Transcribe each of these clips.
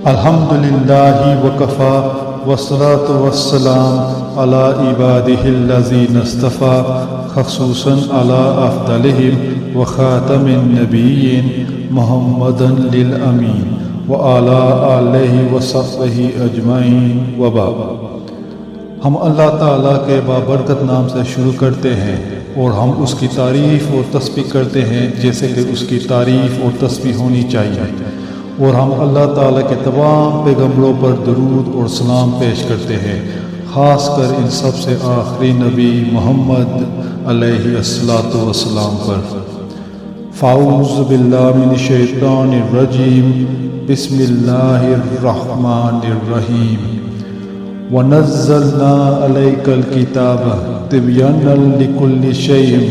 الحمدللہ وکفا والصلاة والسلام علی عبادہ الذین اصطفیٰ خصوصاً علی افضلہم وخاتم النبیین محمد للامین وعلی آلہ وصحبہ اجمعین وبعد۔ ہم اللہ تعالیٰ کے بابرکت نام سے شروع کرتے ہیں اور ہم اس کی تعریف اور تسبیح کرتے ہیں جیسے کہ اس کی تعریف اور تسبیح ہونی چاہیے، اور ہم اللہ تعالیٰ کے تمام پیغمبروں پر درود اور سلام پیش کرتے ہیں، خاص کر ان سب سے آخری نبی محمد علیہ الصلاۃ والسلام پر۔ فاعوذ باللہ من الشیطان الرجیم، بسم اللہ الرحمن الرحیم۔ وَنَزَّلْنَا عَلَيْكَ الْكِتَابَ تِبْيَانًا لِكُلِّ شَيْءٍ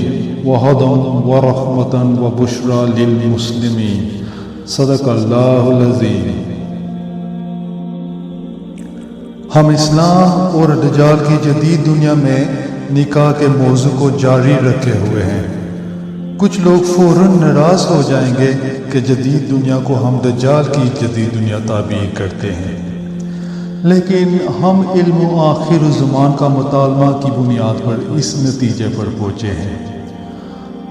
وَهُدًى وَرَحْمَةً وَبُشْرَى لِلْمُسْلِمِينَ۔ صدق اللہ العظیم۔ ہم اسلام اور دجال کی جدید دنیا میں نکاح کے موضوع کو جاری رکھے ہوئے ہیں۔ کچھ لوگ فوراً ناراض ہو جائیں گے کہ جدید دنیا کو ہم دجال کی جدید دنیا تعبیر کرتے ہیں، لیکن ہم علم و آخر الزمان کا مطالعہ کی بنیاد پر اس نتیجے پر پہنچے ہیں۔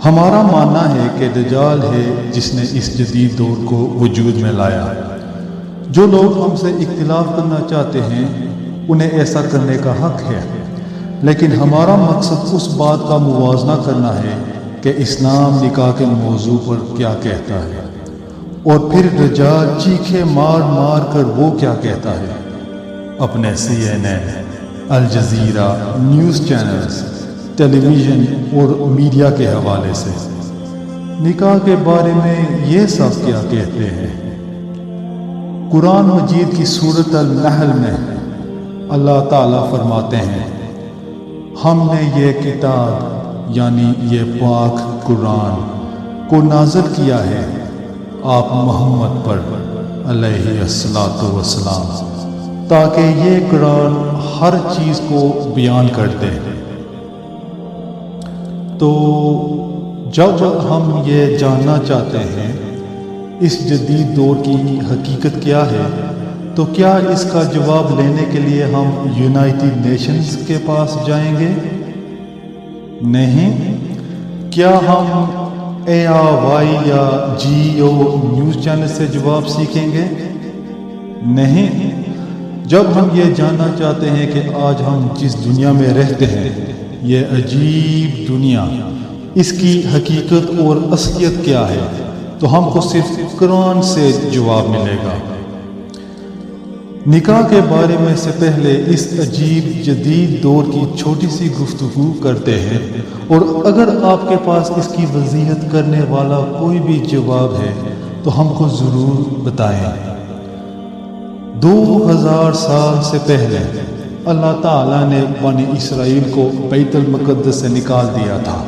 ہمارا ماننا ہے کہ دجال ہے جس نے اس جدید دور کو وجود میں لایا۔ جو لوگ ہم سے اختلاف کرنا چاہتے ہیں انہیں ایسا کرنے کا حق ہے، لیکن ہمارا مقصد اس بات کا موازنہ کرنا ہے کہ اسلام نکاح کے موضوع پر کیا کہتا ہے، اور پھر دجال چیخے مار مار کر وہ کیا کہتا ہے اپنے CNN، الجزیرہ، نیوز چینلز، ٹیلی ویژن اور میڈیا کے حوالے سے۔ نکاح کے بارے میں یہ سب کیا کہتے ہیں؟ قرآن مجید کی سورۃ النحل میں اللہ تعالیٰ فرماتے ہیں، ہم نے یہ کتاب یعنی یہ پاک قرآن کو نازل کیا ہے آپ محمد پر علیہ الصلاۃ والسلام، تاکہ یہ قرآن ہر چیز کو بیان کر دے۔ تو جب ہم یہ جاننا چاہتے ہیں اس جدید دور کی حقیقت کیا ہے، تو کیا اس کا جواب لینے کے لیے ہم یونائٹڈ نیشنز کے پاس جائیں گے؟ نہیں۔ کیا ہم ARY یا GEO نیوز چینل سے جواب سیکھیں گے؟ نہیں۔ جب ہم یہ جاننا چاہتے ہیں کہ آج ہم جس دنیا میں رہتے ہیں، یہ عجیب دنیا، اس کی حقیقت اور اصلیت کیا ہے، تو ہم کو صرف قرآن سے جواب ملے گا۔ نکاح کے بارے میں سے پہلے اس عجیب جدید دور کی چھوٹی سی گفتگو کرتے ہیں، اور اگر آپ کے پاس اس کی وضاحت کرنے والا کوئی بھی جواب ہے تو ہم کو ضرور بتائیں۔ 2000 سال سے پہلے اللہ تعالیٰ نے بنی اسرائیل کو بیت المقدس سے نکال دیا تھا،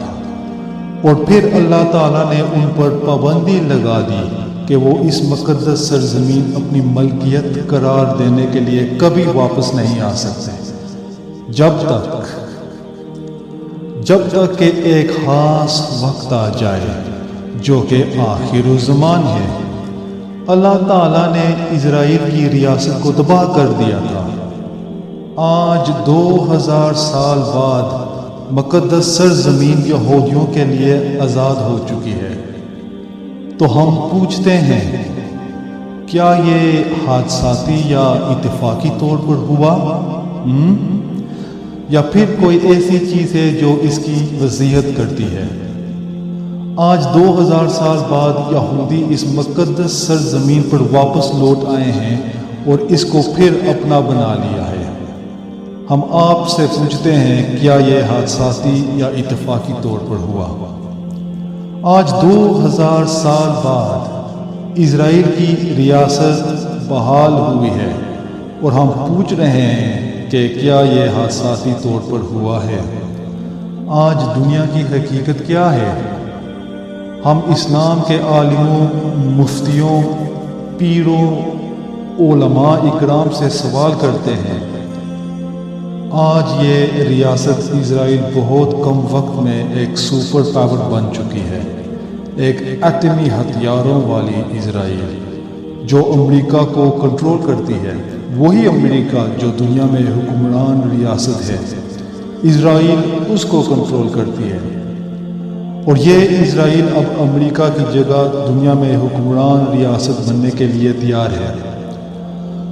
اور پھر اللہ تعالیٰ نے ان پر پابندی لگا دی کہ وہ اس مقدس سرزمین اپنی ملکیت قرار دینے کے لیے کبھی واپس نہیں آ سکتے، جب تک کہ ایک خاص وقت آ جائے جو کہ آخر الزمان ہے۔ اللہ تعالیٰ نے اسرائیل کی ریاست کو تباہ کر دیا تھا۔ آج 2000 سال بعد مقدس سرزمین یہودیوں کے لیے آزاد ہو چکی ہے، تو ہم پوچھتے ہیں کیا یہ حادثاتی یا اتفاقی طور پر ہوا، یا پھر کوئی ایسی چیز ہے جو اس کی وضاحت کرتی ہے؟ آج 2000 سال بعد یہودی اس مقدس سرزمین پر واپس لوٹ آئے ہیں اور اس کو پھر اپنا بنا لیا ہے۔ ہم آپ سے پوچھتے ہیں کیا یہ حادثاتی یا اتفاقی طور پر ہوا؟ آج 2000 سال بعد اسرائیل کی ریاست بحال ہوئی ہے، اور ہم پوچھ رہے ہیں کہ کیا یہ حادثاتی طور پر ہوا ہے؟ آج دنیا کی حقیقت کیا ہے؟ ہم اسلام کے عالموں، مفتیوں، پیروں، علماء اکرام سے سوال کرتے ہیں۔ آج یہ ریاست اسرائیل بہت کم وقت میں ایک سپر پاور بن چکی ہے، ایک ایٹمی ہتھیاروں والی اسرائیل جو امریکہ کو کنٹرول کرتی ہے، وہی امریکہ جو دنیا میں حکمران ریاست ہے، اسرائیل اس کو کنٹرول کرتی ہے، اور یہ اسرائیل اب امریکہ کی جگہ دنیا میں حکمران ریاست بننے کے لیے تیار ہے۔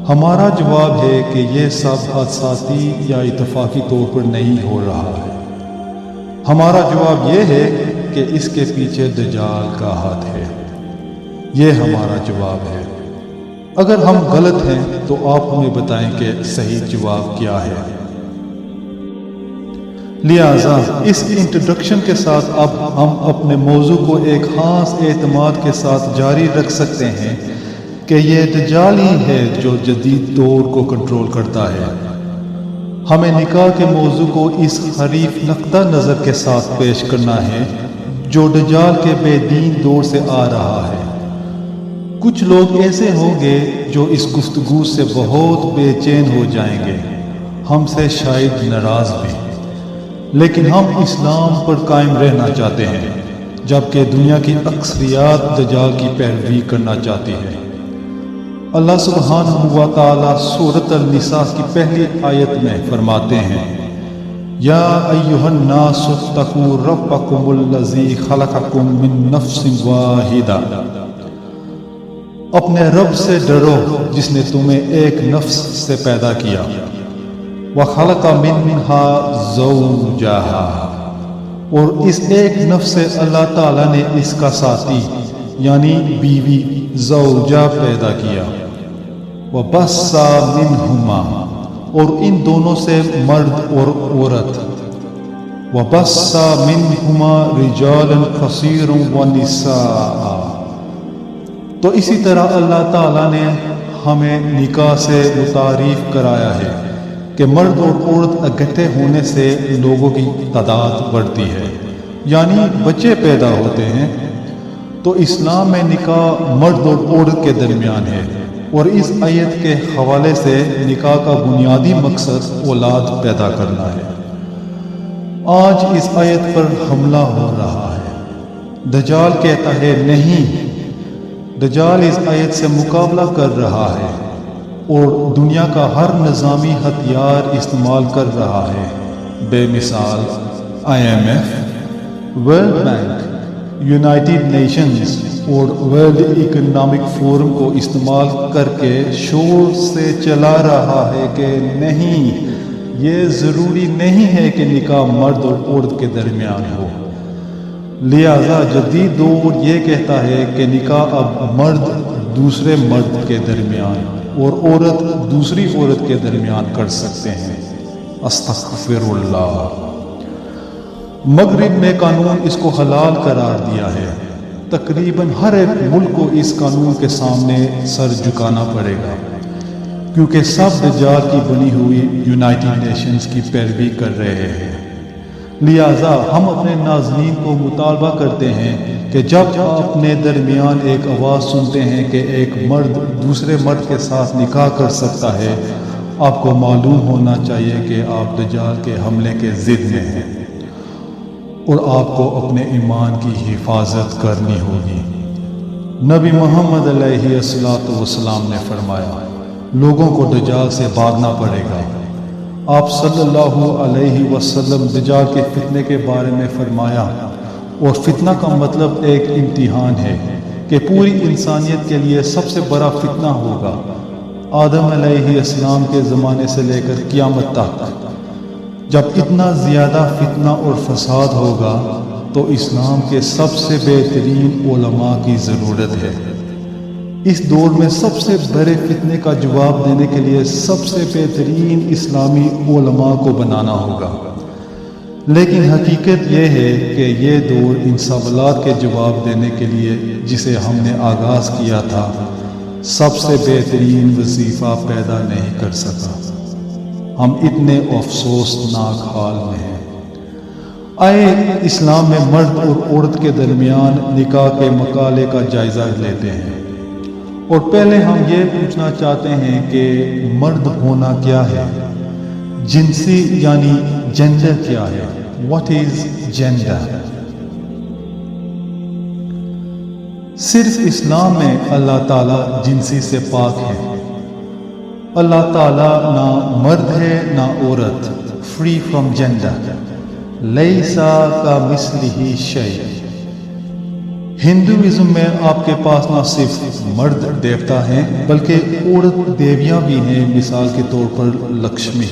ہمارا جواب ہے کہ یہ سب حادثاتی یا اتفاقی طور پر نہیں ہو رہا ہے۔ ہمارا جواب یہ ہے کہ اس کے پیچھے دجال کا ہاتھ ہے۔ یہ ہمارا جواب ہے۔ اگر ہم غلط ہیں تو آپ ہمیں بتائیں کہ صحیح جواب کیا ہے۔ لہٰذا اس انٹروڈکشن کے ساتھ اب ہم اپنے موضوع کو ایک خاص اعتماد کے ساتھ جاری رکھ سکتے ہیں کہ یہ دجال ہی ہے جو جدید دور کو کنٹرول کرتا ہے۔ ہمیں نکاح کے موضوع کو اس حریف نقطہ نظر کے ساتھ پیش کرنا ہے جو دجال کے بے دین دور سے آ رہا ہے۔ کچھ لوگ ایسے ہوں گے جو اس گفتگو سے بہت بے چین ہو جائیں گے، ہم سے شاید ناراض بھی، لیکن ہم اسلام پر قائم رہنا چاہتے ہیں، جبکہ دنیا کی اکثریت دجال کی پیروی کرنا چاہتی ہے۔ اللہ سبحانہ و تعالیٰ سورۃ النساء کی پہلی آیت میں فرماتے ہیں، یا ایھا الناس اتقوا ربکم الذی خلقکم من نفس واحدہ، اپنے رب سے ڈرو جس نے تمہیں ایک نفس سے پیدا کیا، وخلق منها زوجہا، اور اس ایک نفس سے اللہ تعالیٰ نے اس کا ساتھی یعنی بیوی زوجہ پیدا کیا، وبث منہما، اور ان دونوں سے مرد اور عورت، وبث منہما رجالا کثیرا ونساء۔ تو اسی طرح اللہ تعالیٰ نے ہمیں نکاح سے متعارف کرایا ہے کہ مرد اور عورت اکٹھے ہونے سے لوگوں کی تعداد بڑھتی ہے، یعنی بچے پیدا ہوتے ہیں۔ تو اسلام میں نکاح مرد اور عورت کے درمیان ہے، اور اس آیت کے حوالے سے نکاح کا بنیادی مقصد اولاد پیدا کرنا ہے۔ آج اس آیت پر حملہ ہو رہا ہے۔ دجال کہتا ہے نہیں، دجال اس آیت سے مقابلہ کر رہا ہے اور دنیا کا ہر نظامی ہتھیار استعمال کر رہا ہے، بے مثال IMF، world bank, United nations اور ورلڈ اکنامک فورم کو استعمال کر کے شور سے چلا رہا ہے کہ نہیں، یہ ضروری نہیں ہے کہ نکاح مرد اور عورت کے درمیان ہو۔ لہذا جدید دور یہ کہتا ہے کہ نکاح اب مرد دوسرے مرد کے درمیان اور عورت دوسری عورت کے درمیان کر سکتے ہیں۔ استغفر اللہ۔ مغرب میں قانون اس کو حلال قرار دیا ہے۔ تقریباً ہر ایک ملک کو اس قانون کے سامنے سر جھکانا پڑے گا، کیونکہ سب دجال کی بنی ہوئی یونائٹڈ نیشنز کی پیروی کر رہے ہیں۔ لہٰذا ہم اپنے ناظرین کو مطالبہ کرتے ہیں کہ جب آپ اپنے درمیان ایک آواز سنتے ہیں کہ ایک مرد دوسرے مرد کے ساتھ نکاح کر سکتا ہے، آپ کو معلوم ہونا چاہیے کہ آپ دجال کے حملے کے ضد میں ہیں، اور آپ کو اپنے ایمان کی حفاظت کرنی ہوگی۔ نبی محمد علیہ السلام نے فرمایا، لوگوں کو دجال سے بھاگنا پڑے گا۔ آپ صلی اللہ علیہ وسلم دجال کے فتنے کے بارے میں فرمایا، اور فتنہ کا مطلب ایک امتحان ہے کہ پوری انسانیت کے لیے سب سے بڑا فتنہ ہوگا، آدم علیہ السلام کے زمانے سے لے کر قیامت تک۔ جب اتنا زیادہ فتنہ اور فساد ہوگا تو اسلام کے سب سے بہترین علماء کی ضرورت ہے۔ اس دور میں سب سے بڑے فتنے کا جواب دینے کے لیے سب سے بہترین اسلامی علماء کو بنانا ہوگا۔ لیکن حقیقت یہ ہے کہ یہ دور ان سوالات کے جواب دینے کے لیے جسے ہم نے آغاز کیا تھا، سب سے بہترین وظیفہ پیدا نہیں کر سکا۔ ہم اتنے افسوسناک حال میں ہیں۔ آئے اسلام میں مرد اور عورت کے درمیان نکاح کے مقالے کا جائزہ لیتے ہیں، اور پہلے ہم یہ پوچھنا چاہتے ہیں کہ مرد ہونا کیا ہے، جنسی یعنی جینڈر کیا ہے، واٹ از جینڈر؟ صرف اسلام میں اللہ تعالیٰ جنسی سے پاک ہے۔ اللہ تعالیٰ نہ مرد ہے نہ عورت، فری فرام جینڈر، لیسا کا مثلہ شیء۔ ہندوازم میں آپ کے پاس نہ صرف مرد دیوتا ہیں بلکہ عورت دیویاں بھی ہیں، مثال کے طور پر لکشمی۔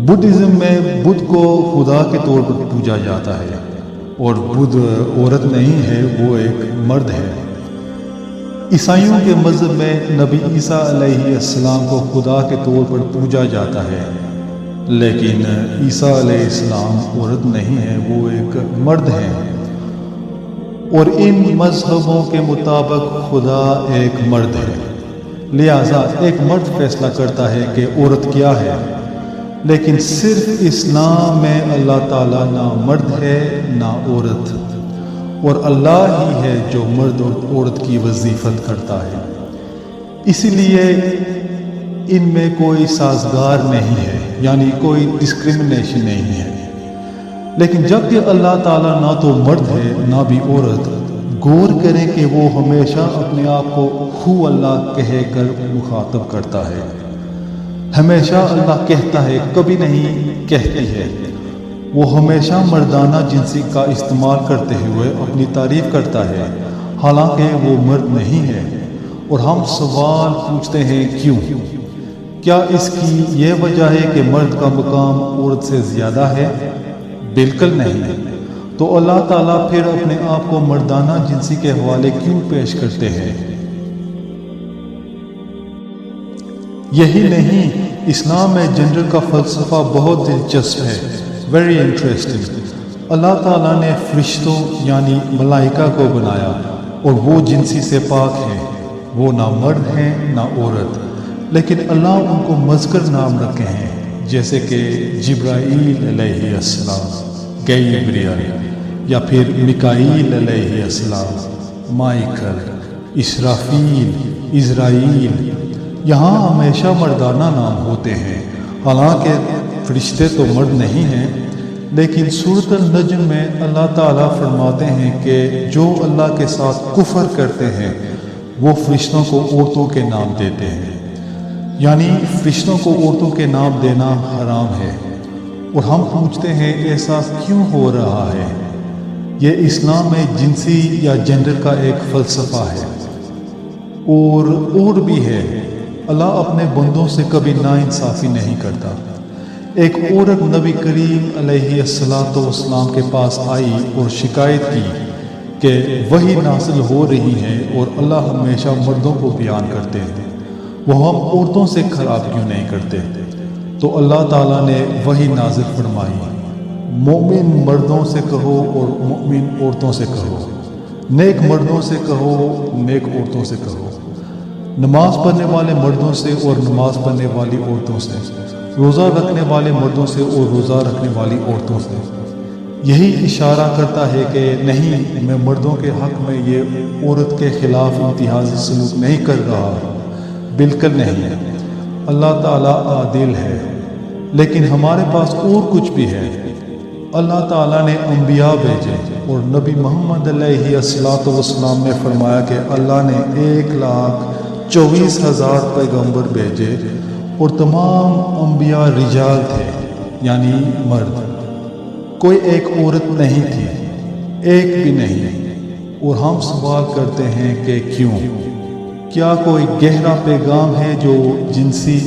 بدھزم میں بدھ کو خدا کے طور پر پوجا جاتا ہے، اور بدھ عورت نہیں ہے، وہ ایک مرد ہے۔ عیسائیوں کے مذہب میں نبی عیسیٰ علیہ السلام کو خدا کے طور پر پوجا جاتا ہے، لیکن عیسیٰ علیہ السلام عورت نہیں ہے، وہ ایک مرد ہے۔ اور ان مذہبوں کے مطابق خدا ایک مرد ہے، لہذا ایک مرد فیصلہ کرتا ہے کہ عورت کیا ہے۔ لیکن صرف اسلام میں اللہ تعالیٰ نہ مرد ہے نہ عورت، اور اللہ ہی ہے جو مرد اور عورت کی وظیفت کرتا ہے۔ اسی لیے ان میں کوئی سازگار نہیں ہے، یعنی کوئی ڈسکرمنیشن نہیں ہے۔ لیکن جب کہ اللہ تعالیٰ نہ تو مرد ہے نہ بھی عورت، غور کریں کہ وہ ہمیشہ اپنے آپ کو ہو اللہ کہہ کر مخاطب کرتا ہے۔ ہمیشہ اللہ کہتا ہے، کبھی نہیں کہتی ہے۔ وہ ہمیشہ مردانہ جنسی کا استعمال کرتے ہوئے اپنی تعریف کرتا ہے، حالانکہ وہ مرد نہیں ہے۔ اور ہم سوال پوچھتے ہیں کیوں؟ کیا اس کی یہ وجہ ہے کہ مرد کا مقام عورت سے زیادہ ہے؟ بالکل نہیں۔ تو اللہ تعالیٰ پھر اپنے آپ کو مردانہ جنسی کے حوالے کیوں پیش کرتے ہیں؟ یہی نہیں، اسلام میں جنڈر کا فلسفہ بہت دلچسپ ہے، ویری انٹرسٹنگ۔ اللہ تعالیٰ نے فرشتوں یعنی ملائکہ کو بنایا، اور وہ جنسی سے پاک ہیں، وہ نہ مرد ہیں نہ عورت، لیکن اللہ ان کو مذکر نام رکھے ہیں، جیسے کہ جبرائیل علیہ السلام، گیبریل، یا پھر میکائیل علیہ السلام، مائیکل، اسرافیل، عزرائیل۔ یہاں ہمیشہ مردانہ نام ہوتے ہیں، حالانکہ فرشتے تو مرد نہیں ہیں۔ لیکن سورۃ النجم میں اللہ تعالیٰ فرماتے ہیں کہ جو اللہ کے ساتھ کفر کرتے ہیں وہ فرشتوں کو عورتوں کے نام دیتے ہیں، یعنی فرشتوں کو عورتوں کے نام دینا حرام ہے۔ اور ہم پوچھتے ہیں ایسا کیوں ہو رہا ہے؟ یہ اسلام میں جنسی یا جنڈر کا ایک فلسفہ ہے، اور بھی ہے۔ اللہ اپنے بندوں سے کبھی ناانصافی نہیں کرتا۔ ایک عورت نبی کریم علیہ السلام کے پاس آئی اور شکایت کی کہ وحی نازل ہو رہی ہے اور اللہ ہمیشہ مردوں کو بیان کرتے ہیں، وہ ہم عورتوں سے خراب کیوں نہیں کرتے؟ تو اللہ تعالیٰ نے وحی نازل فرمائی، مومن مردوں سے کہو اور مومن عورتوں سے کہو، نیک مردوں سے کہو، نیک عورتوں سے کہو، نماز پڑھنے والے مردوں سے اور نماز پڑھنے والی عورتوں سے، روزہ رکھنے والے مردوں سے اور روزہ رکھنے والی عورتوں سے۔ یہی اشارہ کرتا ہے کہ نہیں، میں مردوں کے حق میں یہ عورت کے خلاف امتیازی سلوک نہیں کر رہا، بالکل نہیں۔ اللہ تعالیٰ عادل ہے، لیکن ہمارے پاس اور کچھ بھی ہے۔ اللہ تعالیٰ نے انبیاء بھیجے، اور نبی محمد علیہ السلام نے فرمایا کہ اللہ نے 1,24,000 پیغمبر بھیجے، اور تمام انبیاء رجال تھے، یعنی مرد، کوئی ایک عورت نہیں تھی، ایک بھی نہیں۔ اور ہم سوال کرتے ہیں کہ کیوں؟ کیا کوئی گہرا پیغام ہے جو جنسی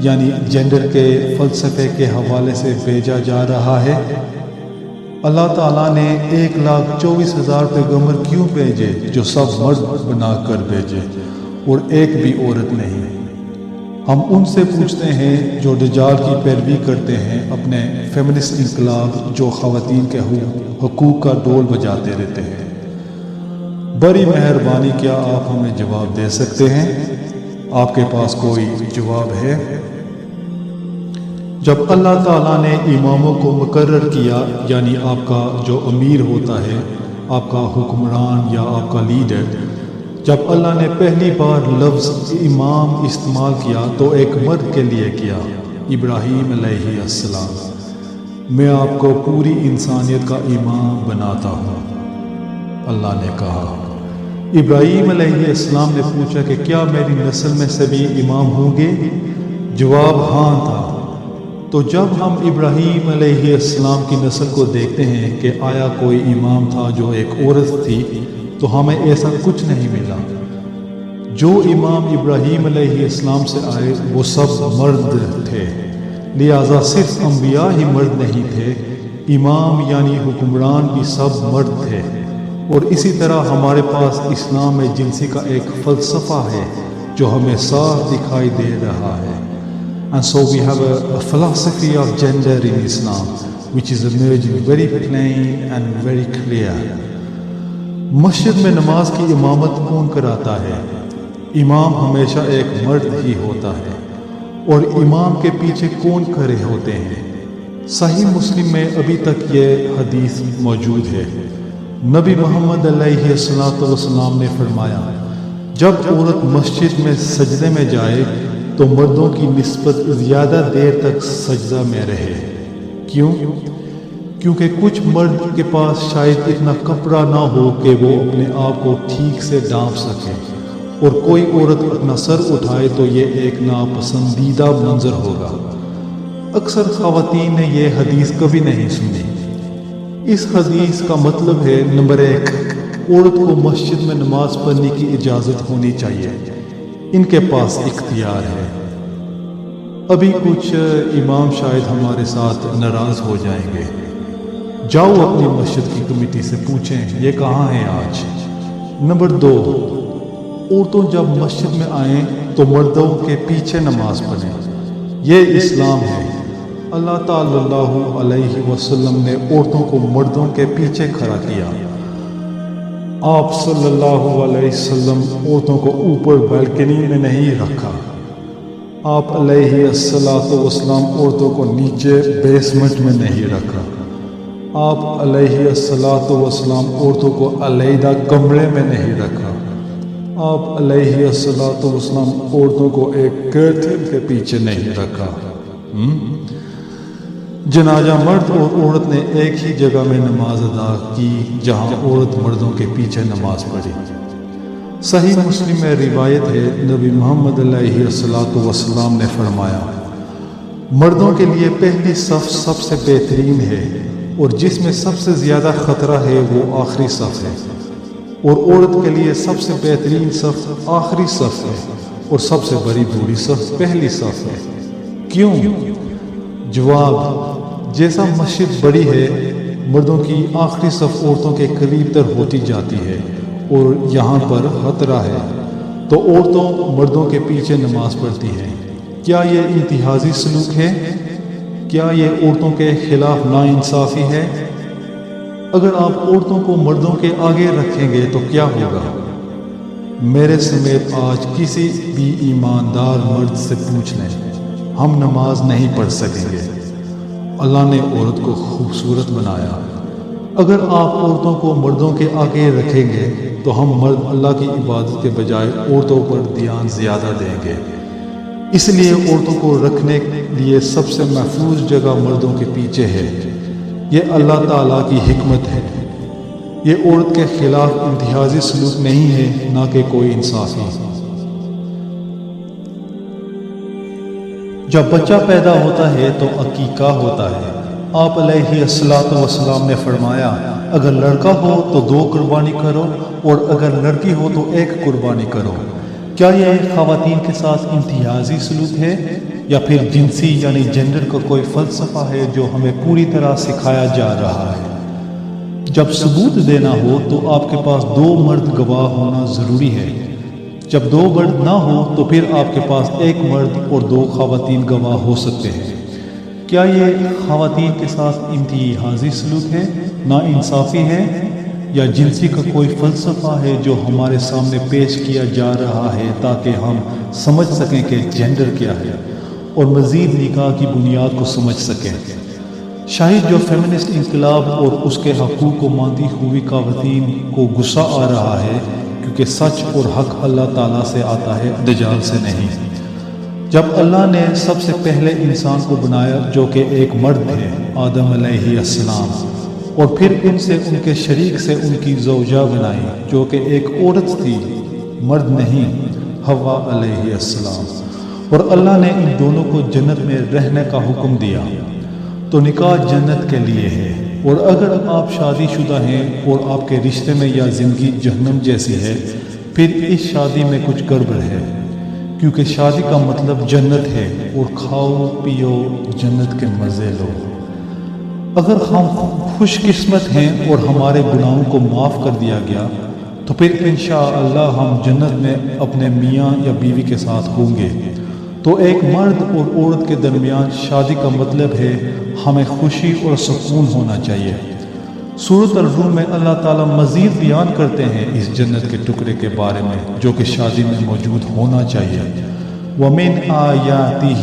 یعنی جینڈر کے فلسفے کے حوالے سے بھیجا جا رہا ہے؟ اللہ تعالیٰ نے 1,24,000 پیغمبر کیوں بھیجے جو سب مرد بنا کر بھیجے اور ایک بھی عورت نہیں؟ ہم ان سے پوچھتے ہیں جو دجال کی پیروی کرتے ہیں، اپنے فیمنسٹ انقلاب جو خواتین کے حقوق کا ڈول بجاتے رہتے ہیں۔ بڑی مہربانی، کیا آپ ہمیں جواب دے سکتے ہیں؟ آپ کے پاس کوئی جواب ہے؟ جب اللہ تعالیٰ نے اماموں کو مقرر کیا، یعنی آپ کا جو امیر ہوتا ہے، آپ کا حکمران یا آپ کا لیڈر، جب اللہ نے پہلی بار لفظ امام استعمال کیا تو ایک مرد کے لیے کیا، ابراہیم علیہ السلام۔ میں آپ کو پوری انسانیت کا امام بناتا ہوں، اللہ نے کہا۔ ابراہیم علیہ السلام نے پوچھا کہ کیا میری نسل میں سے بھی امام ہوں گے؟ جواب ہاں تھا۔ تو جب ہم ابراہیم علیہ السلام کی نسل کو دیکھتے ہیں کہ آیا کوئی امام تھا جو ایک عورت تھی، تو ہمیں ایسا کچھ نہیں ملا۔ جو امام ابراہیم علیہ السلام سے آئے وہ سب مرد تھے، لہٰذا صرف انبیاء ہی مرد نہیں تھے، امام یعنی حکمران بھی سب مرد تھے۔ اور اسی طرح ہمارے پاس اسلام میں جنسی کا ایک فلسفہ ہے جو ہمیں صاف دکھائی دے رہا ہے۔ And so we have a philosophy of gender in Islam which is emerging very plain and very clear. مسجد میں نماز کی امامت کون کراتا ہے؟ امام ہمیشہ ایک مرد ہی ہوتا ہے۔ اور امام کے پیچھے کون کھڑے ہوتے ہیں؟ صحیح مسلم میں ابھی تک یہ حدیث موجود ہے۔ نبی محمد علیہ السلام نے فرمایا، جب عورت مسجد میں سجدے میں جائے تو مردوں کی نسبت زیادہ دیر تک سجدہ میں رہے۔ کیوں؟ کیونکہ کچھ مرد کے پاس شاید اتنا کپڑا نہ ہو کہ وہ اپنے آپ کو ٹھیک سے ڈھانپ سکے، اور کوئی عورت اپنا سر اٹھائے تو یہ ایک ناپسندیدہ منظر ہوگا۔ اکثر خواتین نے یہ حدیث کبھی نہیں سنی۔ اس حدیث کا مطلب ہے، نمبر 1، عورت کو مسجد میں نماز پڑھنے کی اجازت ہونی چاہیے، ان کے پاس اختیار ہے۔ ابھی کچھ امام شاید ہمارے ساتھ ناراض ہو جائیں گے۔ جاؤ اپنی مسجد کی کمیٹی سے پوچھیں یہ کہاں ہیں آج۔ نمبر 2، عورتوں جب مسجد میں آئیں تو مردوں کے پیچھے نماز پڑھیں، یہ اسلام ہے۔ اللہ تعالی اللہ علیہ وسلم نے عورتوں کو مردوں کے پیچھے کھڑا کیا۔ آپ صلی اللہ علیہ وسلم عورتوں کو اوپر بالکنی میں نہیں رکھا۔ آپ علیہ السلام عورتوں کو نیچے بیسمنٹ میں نہیں رکھا۔ آپ علیہ السلام عورتوں کو علیحدہ کمرے میں نہیں رکھا۔ آپ علیہ السلام عورتوں کو ایک کرٹن کے پیچھے نہیں رکھا۔ جنازہ مرد اور عورت نے ایک ہی جگہ میں نماز ادا کی جہاں عورت مردوں کے پیچھے نماز پڑھی۔ صحیح مسلم میں روایت ہے، نبی محمد علیہ السلام نے فرمایا، مردوں کے لیے پہلی صف سب سے بہترین ہے، اور جس میں سب سے زیادہ خطرہ ہے وہ آخری صف ہے، اور عورت کے لیے سب سے بہترین صف آخری صف ہے، اور سب سے بری صف پہلی صف ہے۔ کیوں؟ جواب، جیسا مسجد بڑی ہے، مردوں کی آخری صف عورتوں کے قریب تر ہوتی جاتی ہے، اور یہاں پر خطرہ ہے، تو عورتوں مردوں کے پیچھے نماز پڑھتی ہیں۔ کیا یہ امتیازی سلوک ہے؟ کیا یہ عورتوں کے خلاف ناانصافی ہے؟ اگر آپ عورتوں کو مردوں کے آگے رکھیں گے تو کیا ہوگا؟ میرے سمیت آج کسی بھی ایماندار مرد سے پوچھ لیں، ہم نماز نہیں پڑھ سکیں گے۔ اللہ نے عورت کو خوبصورت بنایا۔ اگر آپ عورتوں کو مردوں کے آگے رکھیں گے تو ہم مرد اللہ کی عبادت کے بجائے عورتوں پر دھیان زیادہ دیں گے۔ اس لیے عورتوں کو رکھنے کے لیے سب سے محفوظ جگہ مردوں کے پیچھے ہے۔ یہ اللہ تعالیٰ کی حکمت ہے۔ یہ عورت کے خلاف امتیازی سلوک نہیں ہے، نہ کہ کوئی انصافی۔ جب بچہ پیدا ہوتا ہے تو عقیقہ ہوتا ہے۔ آپ علیہ السلام نے فرمایا، اگر لڑکا ہو تو 2 قربانی کرو، اور اگر لڑکی ہو تو 1 قربانی کرو۔ کیا یہ خواتین کے ساتھ امتیازی سلوک ہے، یا پھر جنسی یعنی جینڈر کا کوئی فلسفہ ہے جو ہمیں پوری طرح سکھایا جا رہا ہے؟ جب ثبوت دینا ہو تو آپ کے پاس 2 مرد گواہ ہونا ضروری ہے۔ جب 2 مرد نہ ہو تو پھر آپ کے پاس 1 مرد اور 2 خواتین گواہ ہو سکتے ہیں۔ کیا یہ خواتین کے ساتھ امتیازی سلوک ہے، ناانصافی ہے، یا جنسی کا کوئی فلسفہ ہے جو ہمارے سامنے پیش کیا جا رہا ہے تاکہ ہم سمجھ سکیں کہ جینڈر کیا ہے اور مزید نکاح کی بنیاد کو سمجھ سکیں؟ شاید جو فیمنسٹ انقلاب اور اس کے حقوق کو مانتی ہوئی خواتین کو غصہ آ رہا ہے، کیونکہ سچ اور حق اللہ تعالیٰ سے آتا ہے، دجال سے نہیں۔ جب اللہ نے سب سے پہلے انسان کو بنایا جو کہ ایک مرد ہے، آدم علیہ السلام، اور پھر ان سے ان کے شریک سے ان کی زوجہ بنائی جو کہ ایک عورت تھی، مرد نہیں، حوا علیہ السلام، اور اللہ نے ان دونوں کو جنت میں رہنے کا حکم دیا۔ تو نکاح جنت کے لیے ہے، اور اگر آپ شادی شدہ ہیں اور آپ کے رشتے میں یا زندگی جہنم جیسی ہے، پھر اس شادی میں کچھ گڑبڑ ہے، کیونکہ شادی کا مطلب جنت ہے، اور کھاؤ پیو جنت کے مزے لو۔ اگر ہم خوش قسمت ہیں اور ہمارے گناہوں کو معاف کر دیا گیا تو پھر انشاءاللہ ہم جنت میں اپنے میاں یا بیوی کے ساتھ ہوں گے۔ تو ایک مرد اور عورت کے درمیان شادی کا مطلب ہے ہمیں خوشی اور سکون ہونا چاہیے۔ سورۃ الروم میں اللہ تعالیٰ مزید بیان کرتے ہیں اس جنت کے ٹکڑے کے بارے میں جو کہ شادی میں موجود ہونا چاہیے۔ وَمِنْ آیَاتِهِ،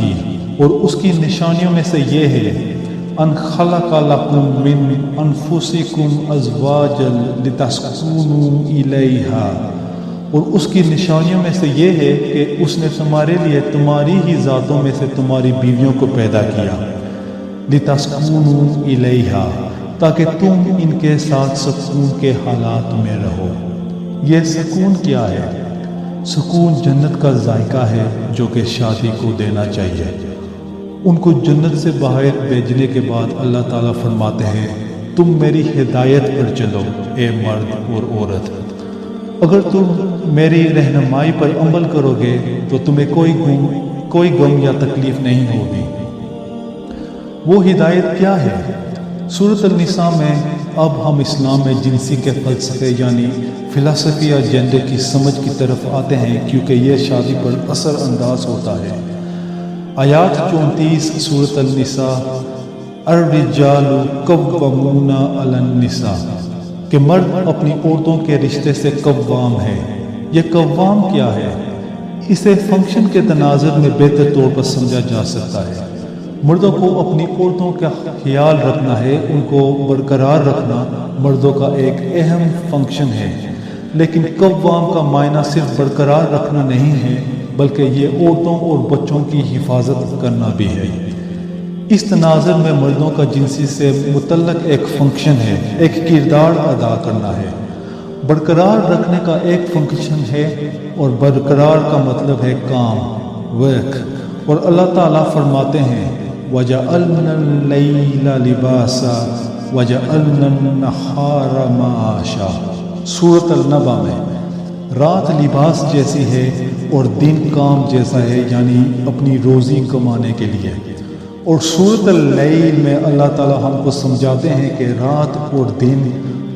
اور اس کی نشانیوں میں سے یہ ہے ان خلق لکم من انفسکم ازواجا لتسکنوا الیہا، اور اس کی نشانیوں میں سے یہ ہے کہ اس نے تمہارے لیے تمہاری ہی ذاتوں میں سے تمہاری بیویوں کو پیدا کیا، لتسکنوا الیہا، تاکہ تم ان کے ساتھ سکون کے حالات میں رہو۔ یہ سکون کیا ہے؟ سکون جنت کا ذائقہ ہے جو کہ شادی کو دینا چاہیے۔ ان کو جنت سے باہر بھیجنے کے بعد اللہ تعالیٰ فرماتے ہیں تم میری ہدایت پر چلو اے مرد اور عورت، اگر تم میری رہنمائی پر عمل کرو گے تو تمہیں کوئی غم یا تکلیف نہیں ہوگی۔ وہ ہدایت کیا ہے؟ سورۃ النساء میں اب ہم اسلام میں جنسی کے فلسفے یعنی فلسفی یا جینڈر کی سمجھ کی طرف آتے ہیں، کیونکہ یہ شادی پر اثر انداز ہوتا ہے۔ آیات 34 سورۃ النساء، الرجال قوامون علی النساء، کہ مرد اپنی عورتوں کے رشتے سے قوام ہے۔ یہ قوام کیا ہے؟ اسے فنکشن کے تناظر میں بہتر طور پر سمجھا جا سکتا ہے۔ مردوں کو اپنی عورتوں کا خیال رکھنا ہے، ان کو برقرار رکھنا مردوں کا ایک اہم فنکشن ہے، لیکن قوام کا معنی صرف برقرار رکھنا نہیں ہے بلکہ یہ عورتوں اور بچوں کی حفاظت کرنا بھی ہے۔ اس تناظر میں مردوں کا جنسی سے متعلق ایک فنکشن ہے، ایک کردار ادا کرنا ہے۔ برقرار رکھنے کا ایک فنکشن ہے، اور برقرار کا مطلب ہے کام، ورک۔ اور اللہ تعالیٰ فرماتے ہیں وَجَعَلْنَا اللَّيْلَ لِبَاسًا وَجَعَلْنَا النَّهَارَ مَعَاشًا، سورۃ النبأ میں رات لباس جیسی ہے اور دن کام جیسا ہے، یعنی اپنی روزی کمانے کے لیے۔ اور سورۃ اللیل میں اللہ تعالیٰ ہم کو سمجھاتے ہیں کہ رات اور دن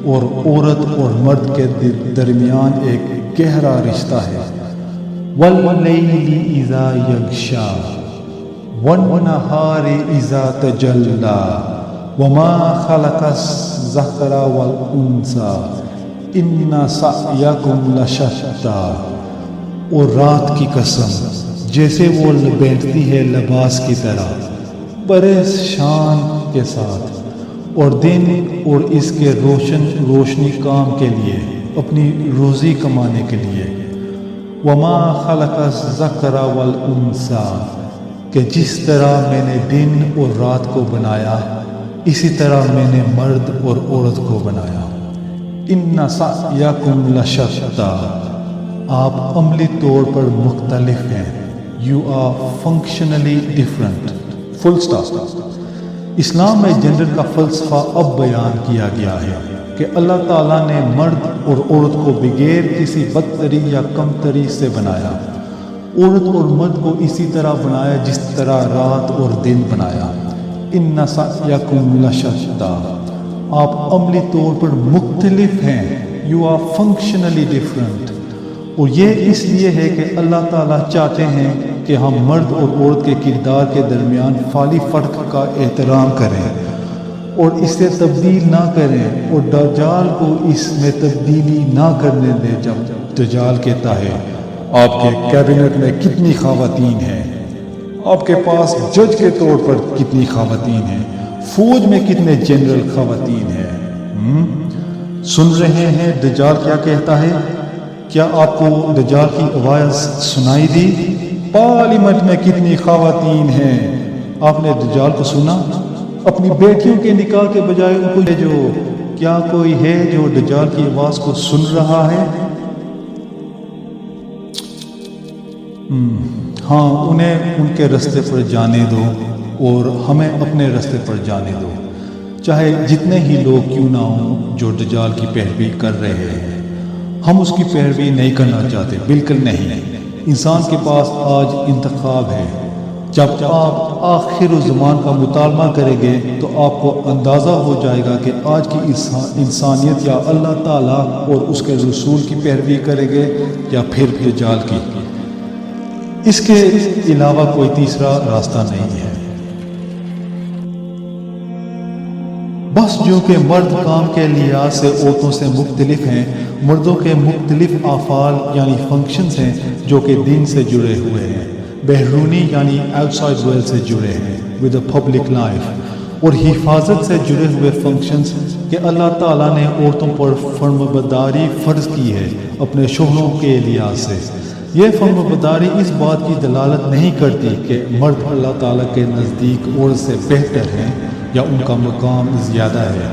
اور عورت اور مرد کے درمیان ایک گہرا رشتہ ہے۔ وَاللَّيْلِ إِذَا يَغْشَىٰ وَالنَّهَارِ إِذَا تَجَلَّىٰ وَمَا خَلَقَ الذَّكَرَ وَالْأُنثَىٰ اِنَّ سَعْيَكُمْ لَشَتَّىٰ، اور رات کی قسم جیسے وہ لپیٹتی ہے لباس کی طرح بڑے شان کے ساتھ، اور دن اور اس کے روشنی کام کے لیے، اپنی روزی کمانے کے لیے۔ وَمَا خَلَقَ الذَّكَرَ وَالْأُنثَىٰ، کہ جس طرح میں نے دن اور رات کو بنایا اسی طرح میں نے مرد اور عورت کو بنایا۔ اِنَّ سَعْيَكُمْ لَشَتَّىٰ، آپ عملی طور پر مختلف ہیں۔ You are functionally different، full stop. اسلام میں جنڈر کا فلسفہ اب بیان کیا گیا ہے کہ اللہ تعالیٰ نے مرد اور عورت کو بغیر کسی بدتری یا کمتری سے بنایا، عورت اور مرد کو اسی طرح بنایا جس طرح رات اور دن بنایا۔ اِنَّ سَعْيَكُمْ لَشَتَّىٰ، آپ عملی طور پر مختلف ہیں۔ You are functionally different، اور یہ اس لیے ہے کہ اللہ تعالیٰ چاہتے ہیں کہ ہم مرد اور عورت کے کردار کے درمیان فعلی فرق کا احترام کریں اور اسے تبدیل نہ کریں، اور دجال کو اس میں تبدیلی نہ کرنے دیں۔ جب دجال کہتا ہے آپ کے کیبنٹ میں کتنی خواتین ہیں، آپ کے پاس جج کے طور پر کتنی خواتین ہیں، فوج میں کتنے جنرل خواتین ہیں، سن رہے ہیں دجال کیا کہتا ہے؟ کیا آپ کو دجال کی آواز سنائی دی؟ پارلیمنٹ میں کتنی خواتین ہیں، آپ نے دجال کو سنا؟ اپنی بیٹیوں کے نکاح کے بجائے ان کو جو کیا کوئی ہے جو دجال کی آواز کو سن رہا ہے؟ ہاں، انہیں ان کے رستے پر جانے دو اور ہمیں اپنے رستے پر جانے دو، چاہے جتنے ہی لوگ کیوں نہ ہوں جو دجال کی پیروی کر رہے ہیں۔ ہم اس کی پیروی نہیں کرنا چاہتے، بالکل نہیں۔ انسان کے پاس آج انتخاب ہے۔ جب آپ آخر الزمان کا مطالعہ کریں گے تو آپ کو اندازہ ہو جائے گا کہ آج کی انسانیت یا اللہ تعالیٰ اور اس کے رسول کی پیروی کرے گے یا پھر دجال کی۔ اس کے علاوہ کوئی تیسرا راستہ نہیں ہے۔ بس جو کہ مرد کام کے لحاظ سے عورتوں سے مختلف ہیں، مردوں کے مختلف افعال یعنی فنکشنز ہیں جو کہ دین سے جڑے ہوئے ہیں، بیرونی یعنی آؤٹ سائڈ ورلڈ سے جڑے ہیں ود اے پبلک لائف، اور حفاظت سے جڑے ہوئے فنکشنز کہ اللہ تعالیٰ نے عورتوں پر فرمانبرداری فرض کی ہے اپنے شوہروں کے لحاظ سے۔ یہ فرمانبرداری اس بات کی دلالت نہیں کرتی کہ مرد اللہ تعالیٰ کے نزدیک عورت سے بہتر ہیں یا ان کا مقام زیادہ ہے۔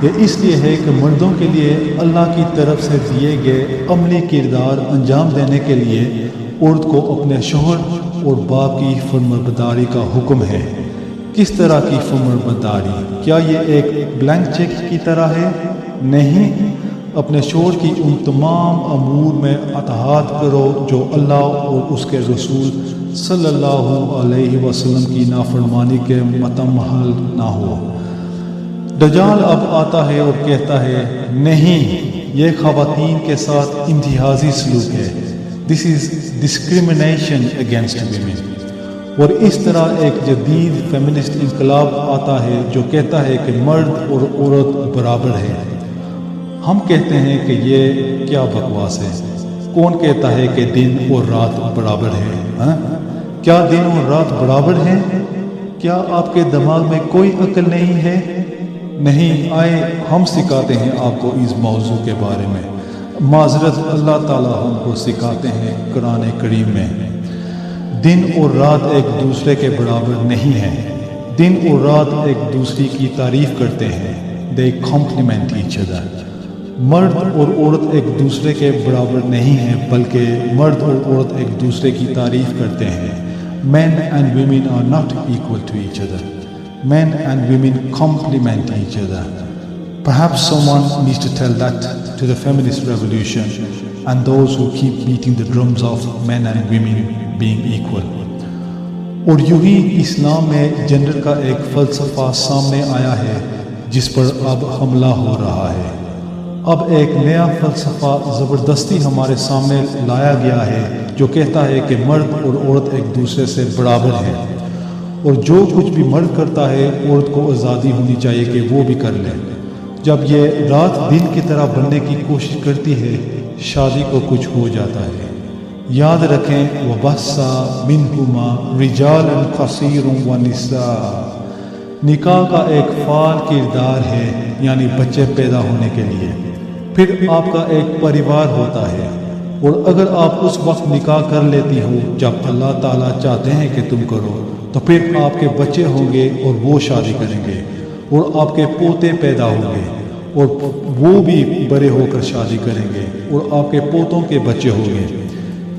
یہ اس لیے ہے کہ مردوں کے لیے اللہ کی طرف سے دیے گئے عملی کردار انجام دینے کے لیے عورت کو اپنے شوہر اور باپ کی فرمانبرداری کا حکم ہے۔ کس طرح کی فرمانبرداری؟ کیا یہ ایک بلینک چیک کی طرح ہے؟ نہیں، اپنے شوہر کی ان تمام امور میں اطاعت کرو جو اللہ اور اس کے رسول صلی اللہ علیہ وسلم کی نافرمانی کے متمحل نہ ہو۔ دجال اب آتا ہے اور کہتا ہے نہیں، یہ خواتین کے ساتھ امتیازی سلوک ہے، دس از ڈسکریمنیشن اگینسٹ ویمن۔ اور اس طرح ایک جدید فیمنسٹ انقلاب آتا ہے جو کہتا ہے کہ مرد اور عورت برابر ہے۔ ہم کہتے ہیں کہ یہ کیا بکواس ہے؟ کون کہتا ہے کہ دن اور رات برابر ہے؟ کیا دن اور رات برابر ہیں؟ کیا آپ کے دماغ میں کوئی عقل نہیں ہے؟ نہیں، آئے ہم سکھاتے ہیں آپ کو اس موضوع کے بارے میں۔ معذرت، اللہ تعالیٰ ہم کو سکھاتے ہیں قرآن کریم میں، دن اور رات ایک دوسرے کے برابر نہیں ہیں۔ دن اور رات ایک دوسری کی تعریف کرتے ہیں، they complement each other۔ مرد اور عورت ایک دوسرے کے برابر نہیں ہیں، بلکہ مرد اور عورت ایک دوسرے کی تعریف کرتے ہیں۔ Men and women are not equal to each other. Men and women complement each other. Perhaps someone needs to tell that to the feminist revolution and those who keep beating the drums of men and women being equal. اور یوں ہی اسلام میں gender کا ایک فلسفہ سامنے آیا ہے جس پر اب حملہ ہو رہا ہے۔ اب ایک نیا فلسفہ زبردستی ہمارے سامنے لایا گیا ہے جو کہتا ہے کہ مرد اور عورت ایک دوسرے سے برابر ہیں، اور جو کچھ بھی مرد کرتا ہے عورت کو آزادی ہونی چاہیے کہ وہ بھی کر لے۔ جب یہ رات دن کی طرح بننے کی کوشش کرتی ہے، شادی کو کچھ ہو جاتا ہے۔ یاد رکھیں وَبَثَّ مِنْهُمَا رِجَالًا كَثِيرًا وَنِسَاءً، نکاح کا ایک فعال کردار ہے، یعنی بچے پیدا ہونے کے لیے۔ پھر آپ کا ایک پریوار ہوتا ہے، اور اگر آپ اس وقت نکاح کر لیتی ہو جب اللہ تعالیٰ چاہتے ہیں کہ تم کرو، تو پھر آپ کے بچے ہوں گے اور وہ شادی کریں گے، اور آپ کے پوتے پیدا ہوں گے اور وہ بھی بڑے ہو کر شادی کریں گے، اور آپ کے پوتوں کے بچے ہوں گے۔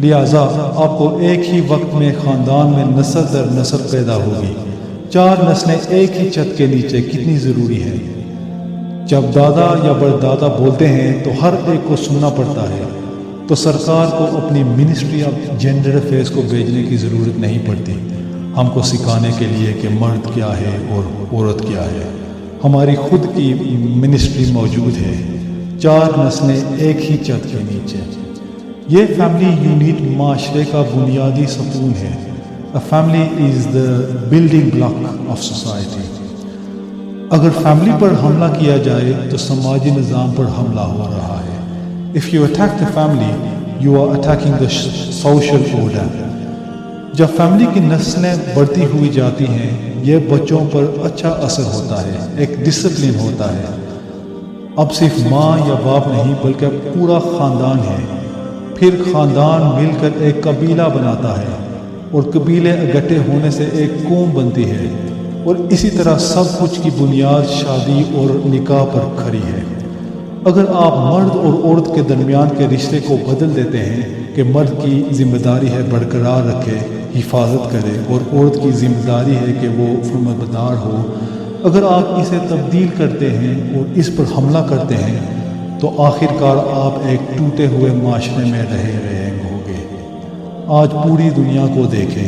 لہٰذا آپ کو ایک ہی وقت میں خاندان میں نسل در نسل پیدا ہوگی۔ 4 نسلیں ایک ہی چھت کے نیچے کتنی ضروری ہے۔ جب دادا یا بردادا بولتے ہیں تو ہر ایک کو سننا پڑتا ہے، تو سرکار کو اپنی منسٹری آف جینڈر افیئرز کو بھیجنے کی ضرورت نہیں پڑتی ہم کو سکھانے کے لیے کہ مرد کیا ہے اور عورت کیا ہے۔ ہماری خود کی منسٹری موجود ہے، 4 نسلیں ایک ہی چھت کے نیچے۔ یہ فیملی یونٹ معاشرے کا بنیادی ستون ہے۔ A family is the building block of society۔ اگر فیملی پر حملہ کیا جائے تو سماجی نظام پر حملہ ہو رہا ہے۔ If you attack the family, you are attacking the social order۔ جب فیملی کی نسلیں بڑھتی ہوئی جاتی ہیں، یہ بچوں پر اچھا اثر ہوتا ہے، ایک ڈسپلن ہوتا ہے۔ اب صرف ماں یا باپ نہیں بلکہ پورا خاندان ہے۔ پھر خاندان مل کر ایک قبیلہ بناتا ہے، اور قبیلے اکٹھے ہونے سے ایک قوم بنتی ہے۔ اور اسی طرح سب کچھ کی بنیاد شادی اور نکاح پر کھڑی ہے۔ اگر آپ مرد اور عورت کے درمیان کے رشتے کو بدل دیتے ہیں کہ مرد کی ذمہ داری ہے برقرار رکھے، حفاظت کرے، اور عورت کی ذمہ داری ہے کہ وہ فرمانبردار ہو، اگر آپ اسے تبدیل کرتے ہیں اور اس پر حملہ کرتے ہیں تو آخر کار آپ ایک ٹوٹے ہوئے معاشرے میں رہے ہوں گے۔ آج پوری دنیا کو دیکھیں،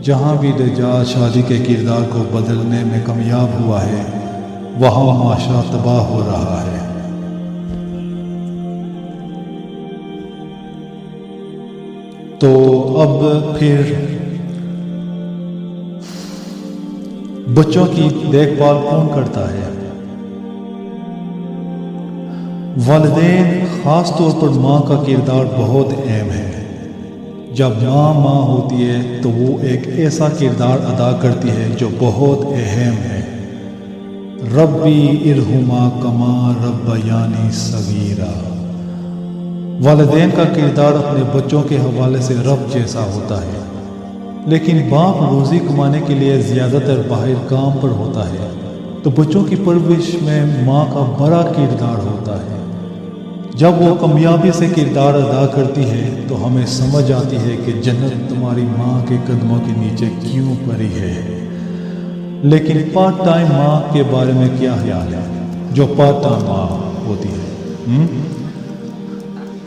جہاں بھی دجال شادی کے کردار کو بدلنے میں کامیاب ہوا ہے وہاں معاشرہ تباہ ہو رہا ہے۔ تو اب پھر بچوں کی دیکھ بھال کون کرتا ہے؟ والدین، خاص طور پر ماں کا کردار بہت اہم ہے۔ جب ماں ہوتی ہے تو وہ ایک ایسا کردار ادا کرتی ہے جو بہت اہم ہے۔ ربی ارحما کما ربیانی صغیرا۔ والدین کا کردار اپنے بچوں کے حوالے سے رب جیسا ہوتا ہے، لیکن باپ روزی کمانے کے لیے زیادہ تر باہر کام پر ہوتا ہے، تو بچوں کی پرورش میں ماں کا بڑا کردار ہوتا ہے۔ جب وہ کامیابی سے کردار ادا کرتی ہے تو ہمیں سمجھ آتی ہے کہ جنت تمہاری ماں کے قدموں کے نیچے کیوں پڑی ہے۔ لیکن پارٹ ٹائم ماں کے بارے میں کیا خیال ہے جو پارٹ ٹائم ماں ہوتی ہے؟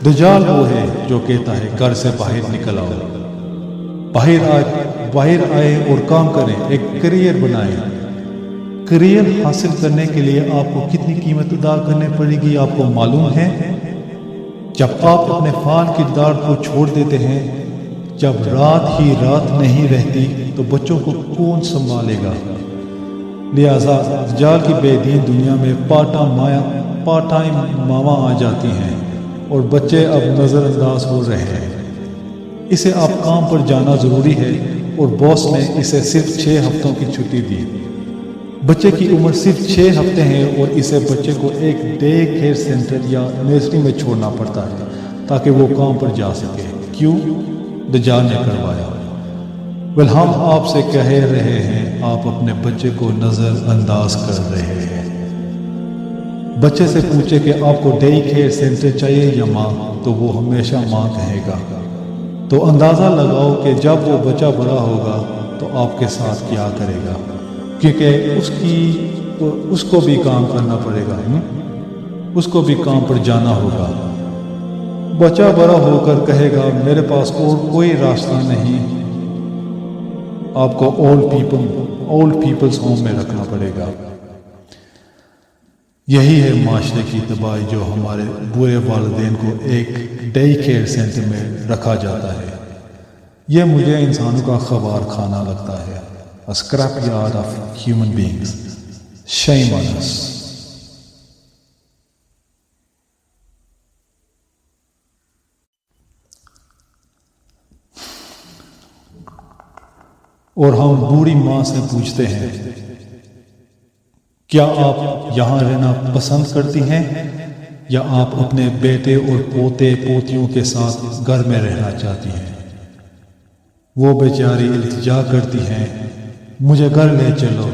دجال وہ ہے جو کہتا ہے گھر سے باہر نکل آؤ، باہر آئے اور کام کریں، ایک کریئر بنائیں۔ کریئر حاصل کرنے کے لیے آپ کو کتنی قیمت ادا کرنی پڑے گی آپ کو معلوم ہے؟ جب آپ اپنے فعال کردار کو چھوڑ دیتے ہیں، جب رات ہی رات نہیں رہتی تو بچوں کو کون سنبھالے گا؟ لہذا دجال کی بے دین دنیا میں پارٹ ٹائم ماما آ جاتی ہیں اور بچے اب نظر انداز ہو رہے ہیں۔ اسے اب کام پر جانا ضروری ہے اور باس نے اسے صرف 6 ہفتوں کی چھٹی دی۔ بچے کی عمر صرف 6 ہفتے ہیں اور اسے بچے کو ایک ڈے کیئر سینٹر یا نرسری میں چھوڑنا پڑتا ہے تاکہ وہ کام پر جا سکے۔ کیوں؟ دجال نے کروایا۔ ہم آپ سے کہہ رہے ہیں آپ اپنے بچے کو نظر انداز کر رہے ہیں۔ بچے سے پوچھے کہ آپ کو ڈے کیئر سینٹر چاہیے یا ماں، تو وہ ہمیشہ ماں کہے گا۔ تو اندازہ لگاؤ کہ جب وہ بچہ بڑا ہوگا تو آپ کے ساتھ کیا کرے گا، کیونکہ اس کو بھی کام کرنا پڑے گا، اس کو بھی کام پر جانا ہوگا۔ بچہ بڑا ہو کر کہے گا میرے پاس اور کوئی راستہ نہیں، آپ کو اولڈ پیپلز ہوم میں رکھنا پڑے گا۔ یہی ہے معاشرے کی تباہی، جو ہمارے برے والدین کو ایک ڈے کیئر سینٹر میں رکھا جاتا ہے۔ یہ مجھے انسانوں کا خوار خانہ لگتا ہے۔ A scrapyard of human beings. Shame on us. اور ہم بوڑھی ماں سے پوچھتے ہیں کیا آپ یہاں رہنا پسند کرتی ہیں یا آپ اپنے بیٹے اور پوتے پوتیوں کے ساتھ گھر میں رہنا چاہتی ہیں؟ وہ بیچاری التجا کرتی ہیں مجھے گھر لے چلو،